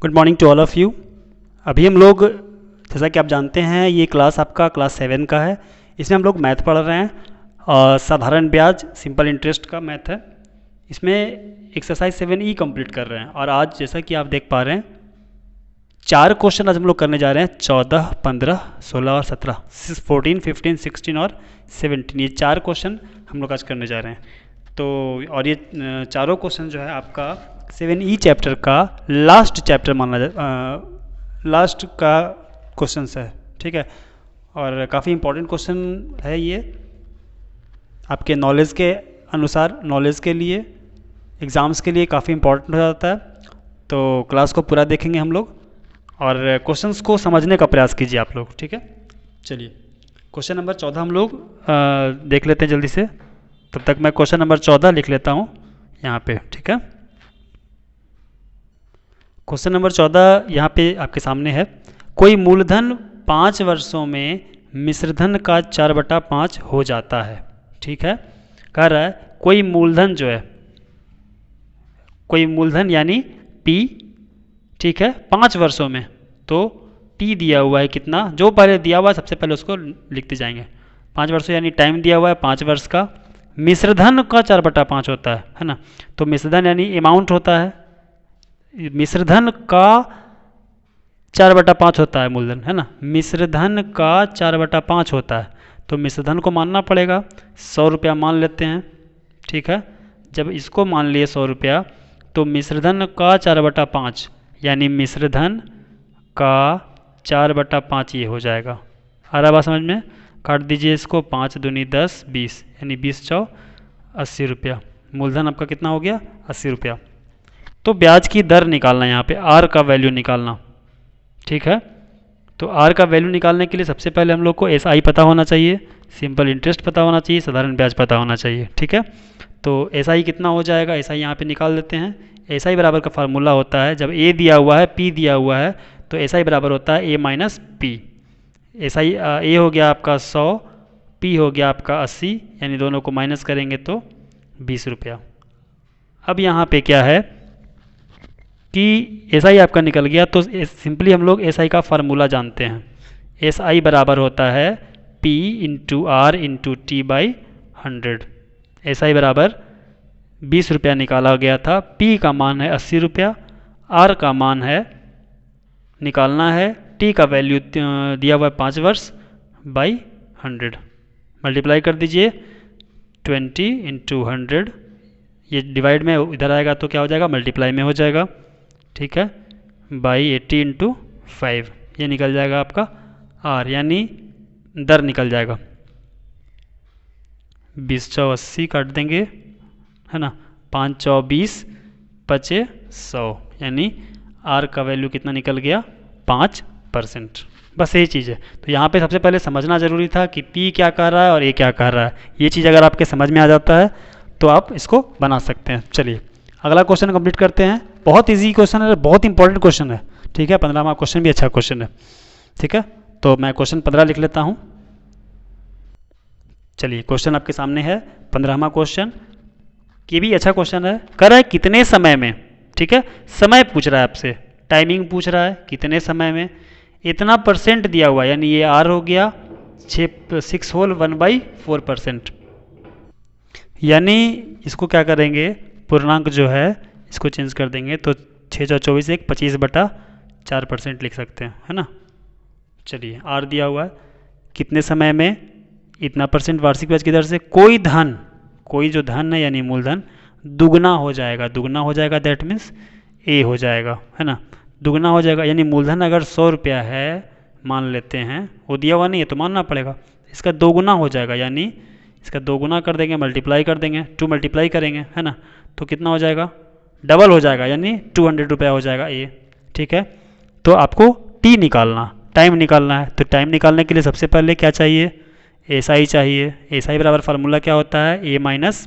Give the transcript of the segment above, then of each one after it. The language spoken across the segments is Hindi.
Good morning to all of you. अभी हम लोग, जैसा कि आप जानते हैं, ये क्लास आपका क्लास 7 का है। इसमें हम लोग मैथ पढ़ रहे हैं और साधारण ब्याज सिंपल इंटरेस्ट का मैथ है। इसमें एक्सरसाइज 7E कंप्लीट कर रहे हैं और आज जैसा कि आप देख पा रहे हैं 4 क्वेश्चन आज हम लोग करने जा रहे हैं। 14, 15, 16 और 17, 14, 15, 16 और 17, ये 4 क्वेश्चन हम लोग आज करने जा रहे हैं। तो और ये चारों क्वेश्चन जो है आपका 7E चैप्टर का लास्ट चैप्टर माना लास्ट का क्वेश्चन है, ठीक है। और काफ़ी इंपॉर्टेंट क्वेश्चन है ये, आपके नॉलेज के अनुसार, नॉलेज के लिए, एग्ज़ाम्स के लिए काफ़ी इंपॉर्टेंट हो जाता है। तो क्लास को पूरा देखेंगे हम लोग और क्वेश्चंस को समझने का प्रयास कीजिए आप लोग, ठीक है। चलिए क्वेश्चन नंबर 14 हम लोग देख लेते हैं जल्दी से। तब तक मैं क्वेश्चन नंबर 14 लिख लेता हूँ यहाँ पे, ठीक है। क्वेश्चन नंबर 14 यहाँ पे आपके सामने है। कोई मूलधन 5 वर्षों में मिश्रधन का 4/5 हो जाता है, ठीक है। कह रहा है कोई मूलधन जो है, कोई मूलधन यानी P, ठीक है, 5 वर्षों में। तो P दिया हुआ है कितना, जो पहले दिया हुआ है सबसे पहले उसको लिखते जाएंगे। 5 वर्षों यानी टाइम दिया हुआ है 5 वर्ष का। मिश्रधन का 4/5 होता है ना। तो मिश्रधन यानी अमाउंट होता है, मिश्रधन का 4/5 होता है मूलधन, है ना। मिश्रधन का 4/5 होता है, तो मिश्रधन को मानना पड़ेगा। 100 रुपया मान लेते हैं, ठीक है। जब इसको मान लिए 100 रुपया, तो मिश्रधन का 4/5 यानी मिश्रधन का 4/5 ये हो जाएगा। आ रहा बात समझ में? काट दीजिए इसको, 5 दूनी 10, 20 यानी 20 चौ 80 रुपया। मूलधन आपका कितना हो गया? 80 रुपया। तो ब्याज की दर निकालना, यहाँ पे आर का वैल्यू निकालना, ठीक है। तो आर का वैल्यू निकालने के लिए सबसे पहले हम लोग को एस आई पता होना चाहिए, सिंपल इंटरेस्ट पता होना चाहिए, साधारण ब्याज पता होना चाहिए, ठीक है। तो एस आई कितना हो जाएगा, एस आई यहाँ पर निकाल देते हैं। एस आई बराबर का फार्मूला होता है, जब ए दिया हुआ है, पी दिया हुआ है, तो एस आई बराबर होता है ए माइनस पी। एस आई ए हो गया आपका 100, पी हो गया आपका 80, यानी दोनों को माइनस करेंगे तो 20 रुपया। अब यहाँ पे क्या है कि एस आई आपका निकल गया, तो सिंपली हम लोग एस आई का फार्मूला जानते हैं। एस आई बराबर होता है P into R into T by 100। S I बराबर 20 रुपया निकाला गया था, P का मान है 80 रुपया, R का मान है निकालना है, T का वैल्यू दिया हुआ है 5 वर्ष बाई 100। मल्टीप्लाई कर दीजिए, 20 इंटू 100, ये डिवाइड में इधर आएगा तो क्या हो जाएगा, मल्टीप्लाई में हो जाएगा, ठीक है, बाई 80 इंटू 5, ये निकल जाएगा आपका आर, यानी दर निकल जाएगा। 20 चौ 80 काट देंगे, है ना, 5 चौ 20, बचे 100, यानी आर का वैल्यू कितना निकल गया, 5%। बस यही चीज़ है। तो यहाँ पे सबसे पहले समझना ज़रूरी था कि P क्या कर रहा है और A क्या कर रहा है। ये चीज़ अगर आपके समझ में आ जाता है तो आप इसको बना सकते हैं। चलिए अगला क्वेश्चन कंप्लीट करते हैं। बहुत इजी क्वेश्चन है, बहुत इंपॉर्टेंट क्वेश्चन है, ठीक है। 15वां क्वेश्चन भी अच्छा क्वेश्चन है, ठीक है। तो मैं क्वेश्चन 15 लिख लेता हूँ। चलिए क्वेश्चन आपके सामने है 15वां क्वेश्चन, ये भी अच्छा क्वेश्चन है। कर रहा है कितने समय में, ठीक है, समय पूछ रहा है आपसे, टाइमिंग पूछ रहा है, कितने समय में इतना परसेंट दिया हुआ है, यानी ये आर हो गया 6 होल 1/4%, यानी इसको क्या करेंगे, पूर्णांक जो है इसको चेंज कर देंगे, तो 6 चौ 24, 1 25/4% लिख सकते हैं, है ना। चलिए आर दिया हुआ है, कितने समय में, इतना परसेंट वार्षिक ब्याज की दर से कोई धन, कोई जो धन है यानी मूलधन दुगना हो जाएगा, दुगना हो जाएगा, दैट मीन्स ए हो जाएगा, है ना। दुगना हो जाएगा यानी मूलधन अगर 100 रुपया है मान लेते हैं, वो दिया हुआ नहीं है तो मानना पड़ेगा, इसका दोगुना हो जाएगा, यानी इसका दोगुना कर देंगे, मल्टीप्लाई कर देंगे, 2 मल्टीप्लाई करेंगे, है ना, तो कितना हो जाएगा, डबल हो जाएगा, यानी 200 रुपया हो जाएगा ए, ठीक है। तो आपको टी निकालना, टाइम निकालना है। तो टाइम निकालने के लिए सबसे पहले क्या चाहिए, एस आई चाहिए। एस आई बराबर फार्मूला क्या होता है, ए माइनस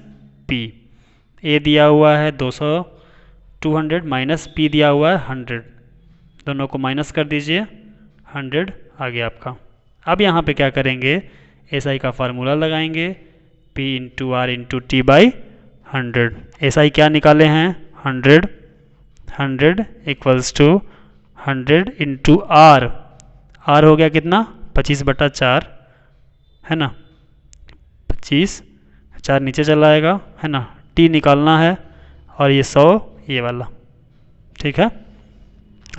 पी। ए दिया हुआ है 200, 200 माइनस पी दिया हुआ है 100, दोनों को माइनस कर दीजिए, 100 आ गया आपका। अब यहाँ पे क्या करेंगे, एस आई का फार्मूला लगाएंगे, P into R into T by 100। S I क्या निकाले हैं, 100, 100 equals to 100 into R, R हो गया कितना 25/4 है ना, 25, 4 नीचे चला आएगा है ना, टी निकालना है और ये 100 ये वाला, ठीक है।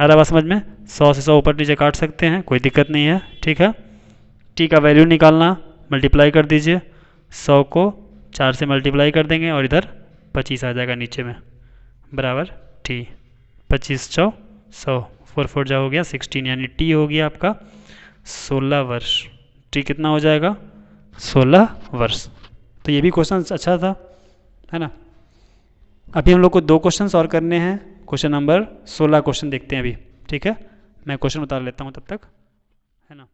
आ रहा बात समझ में, 100 से 100 ऊपर नीचे काट सकते हैं, कोई दिक्कत नहीं है, ठीक है। टी का वैल्यू निकालना, मल्टीप्लाई कर दीजिए, 100 को 4 से मल्टीप्लाई कर देंगे और इधर 25 आ जाएगा नीचे में, बराबर टी, 25 100 4 4 जा हो गया 16, यानी टी हो गया आपका 16 वर्ष। टी कितना हो जाएगा 16 वर्ष। तो ये भी क्वेश्चन अच्छा था, है ना। अभी हम लोग को 2 क्वेश्चन और करने हैं, क्वेश्चन नंबर 16 क्वेश्चन देखते हैं अभी, ठीक है। मैं क्वेश्चन उतार लेता हूँ तब तक, है ना।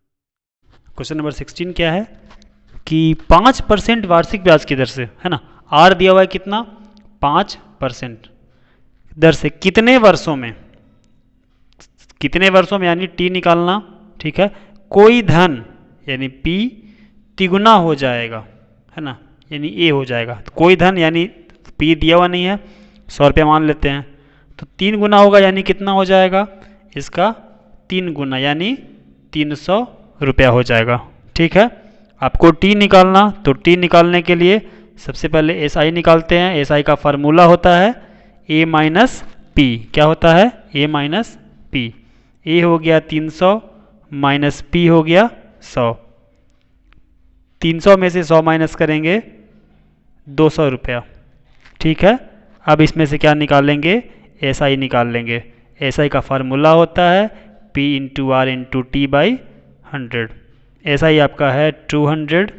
क्वेश्चन नंबर 16 क्या है कि 5% वार्षिक ब्याज की दर से, है ना, आर दिया हुआ है कितना 5% दर से कितने वर्षों में, कितने वर्षों में यानी टी निकालना, ठीक है। कोई धन यानी पी तिगुना हो जाएगा, है ना, यानी ए हो जाएगा। तो कोई धन यानी पी दिया हुआ नहीं है, 100 रुपया मान लेते हैं, तो 3 गुना होगा यानी कितना हो जाएगा इसका 3 गुना, यानी 300 रुपया हो जाएगा, ठीक है। आपको टी निकालना, तो टी निकालने के लिए सबसे पहले एस आई निकालते हैं। एस आई का फार्मूला होता है ए माइनस पी, क्या होता है ए माइनस पी। ए हो गया 300 माइनस पी हो गया 100, 300 में से 100 माइनस करेंगे 200 रुपया, ठीक है। अब इसमें से क्या निकालेंगे एस आई निकाल लेंगे। एस आई का फार्मूला होता है P into R into T by 100। S I आपका है 200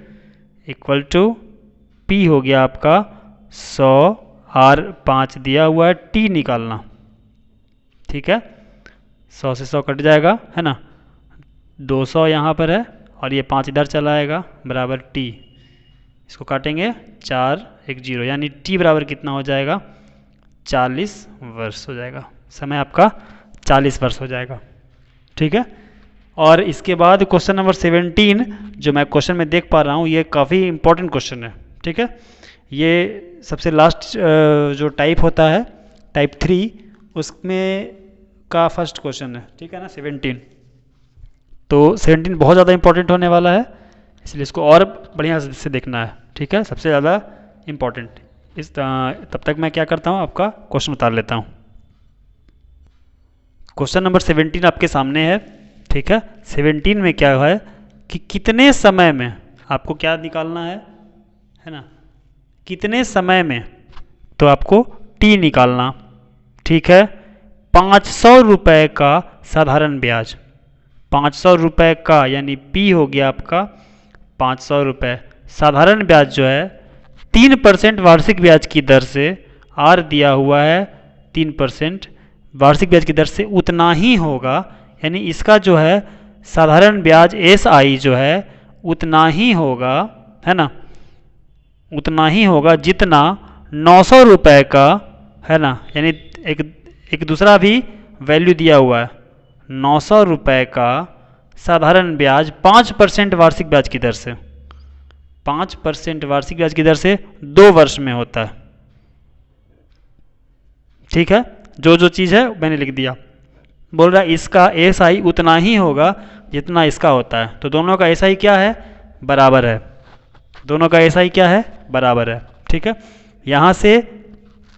इक्वल टू P हो गया आपका 100, आर 5 दिया हुआ है, टी निकालना, ठीक है। 100 से 100 कट जाएगा, है ना, 200 यहाँ पर है और ये 5 इधर चला आएगा, बराबर टी, इसको काटेंगे 4 1 0, यानी टी बराबर कितना हो जाएगा 40 वर्ष हो जाएगा। समय आपका 40 वर्ष हो जाएगा, ठीक है। और इसके बाद क्वेश्चन नंबर 17 जो मैं क्वेश्चन में देख पा रहा हूँ, ये काफ़ी इंपॉर्टेंट क्वेश्चन है, ठीक है। ये सबसे लास्ट जो टाइप होता है टाइप 3 उसमें का फर्स्ट क्वेश्चन है, ठीक है ना 17। तो 17 बहुत ज़्यादा इंपॉर्टेंट होने वाला है, इसलिए इसको और बढ़िया से देखना है, ठीक है, सबसे ज़्यादा इम्पॉर्टेंट। तब तक मैं क्या करता हूँ आपका क्वेश्चन उतार लेता हूँ। क्वेश्चन नंबर 17 आपके सामने है, ठीक है। 17 में क्या है कि कितने समय में आपको क्या निकालना है ना, कितने समय में, तो आपको टी निकालना, ठीक है। 500 रुपये का साधारण ब्याज, 500 रुपये का यानी पी हो गया आपका 500 रुपये, साधारण ब्याज जो है 3% वार्षिक ब्याज की दर से, आर दिया हुआ है 3% वार्षिक ब्याज की दर से उतना ही होगा, यानी इसका जो है साधारण ब्याज एस आई जो है उतना ही होगा, है ना, उतना ही होगा जितना 900 रुपये का, है ना, यानी एक दूसरा भी वैल्यू दिया हुआ है 900 रुपये का साधारण ब्याज 5% वार्षिक ब्याज की दर से, 5% वार्षिक ब्याज की दर से 2 वर्ष में होता है, ठीक है। जो चीज़ है मैंने लिख दिया। बोल रहा है इसका एस आई उतना ही होगा जितना इसका होता है, तो दोनों का एस आई क्या है बराबर है, दोनों का एस आई क्या है बराबर है, ठीक है। यहाँ से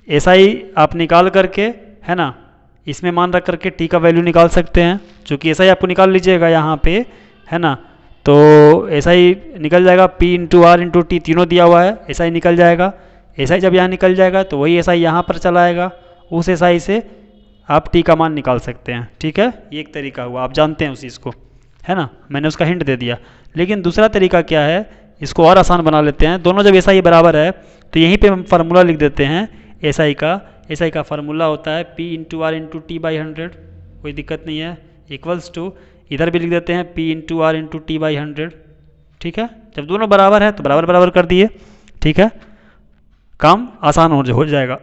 एस आई आप निकाल करके, है ना, इसमें मान रख करके टी का वैल्यू निकाल सकते हैं, चूँकि एस आई आपको निकाल लीजिएगा यहाँ पे, है ना, तो एस आई निकल जाएगा P into R into T, तीनों दिया हुआ है, एस आई निकल जाएगा। एस आई जब यहाँ निकल जाएगा तो वही एस आई यहाँ पर चला आएगा, उस एस आई से आप टी का मान निकाल सकते हैं, ठीक है। ये एक तरीका हुआ, आप जानते हैं उस चीज़ को, है ना, मैंने उसका हिंट दे दिया। लेकिन दूसरा तरीका क्या है, इसको और आसान बना लेते हैं। दोनों जब एस आई बराबर है तो यहीं पे हम फार्मूला लिख देते हैं एस आई का फार्मूला होता है P into R into T by 100, कोई दिक्कत नहीं है, इक्वल्स टू, इधर भी लिख देते हैं P into R into T by 100, ठीक है। जब दोनों बराबर है तो बराबर बराबर कर दिए, ठीक है, काम आसान हो जाएगा।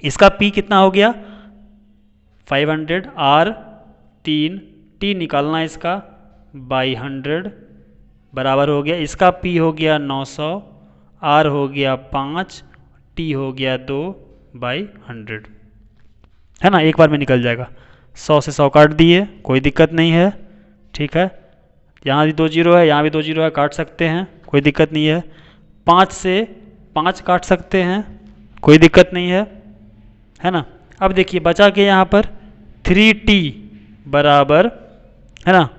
इसका P कितना हो गया 500, R 3, T निकालना इसका बाई 100 बराबर हो गया, इसका P हो गया 900, R हो गया 5, T हो गया 2 बाई 100, है ना, एक बार में निकल जाएगा। 100 से 100 काट दिए, कोई दिक्कत नहीं है, ठीक है। यहाँ भी 2 जीरो है, यहाँ भी 2 जीरो है, काट सकते हैं, कोई दिक्कत नहीं है। 5 से 5 काट सकते हैं, कोई दिक्कत नहीं है ना। अब देखिए बचा के यहाँ पर 3t बराबर, है ना,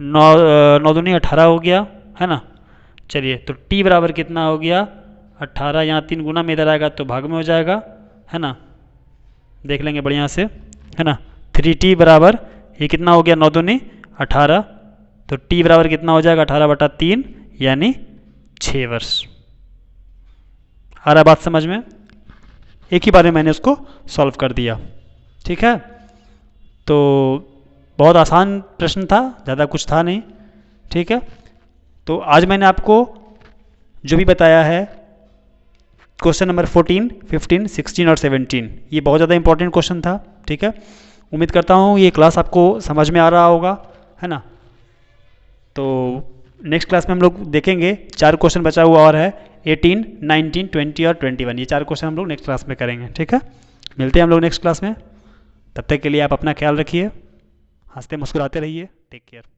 9 दूनी 18 हो गया, है ना। चलिए तो t बराबर कितना हो गया 18, यहाँ 3 गुना में इधर आएगा तो भाग में हो जाएगा, है ना। देख लेंगे बढ़िया से, है ना। 3t बराबर ये कितना हो गया 9 दूनी 18, तो t बराबर कितना हो जाएगा 18/3 यानी 6 वर्ष। आ रहा बात समझ में? एक ही बार में मैंने उसको सॉल्व कर दिया, ठीक है। तो बहुत आसान प्रश्न था, ज़्यादा कुछ था नहीं, ठीक है। तो आज मैंने आपको जो भी बताया है क्वेश्चन नंबर 14, 15, 16 और 17, ये बहुत ज़्यादा इंपॉर्टेंट क्वेश्चन था, ठीक है। उम्मीद करता हूँ ये क्लास आपको समझ में आ रहा होगा, है ना। तो नेक्स्ट क्लास में हम लोग देखेंगे 4 क्वेश्चन बचा हुआ और है 18, 19, 20 और 21, ये 4 क्वेश्चन हम लोग नेक्स्ट क्लास में करेंगे, ठीक है। मिलते हैं हम लोग नेक्स्ट क्लास में, तब तक के लिए आप अपना ख्याल रखिए, हंसते मुस्कुराते रहिए, टेक केयर।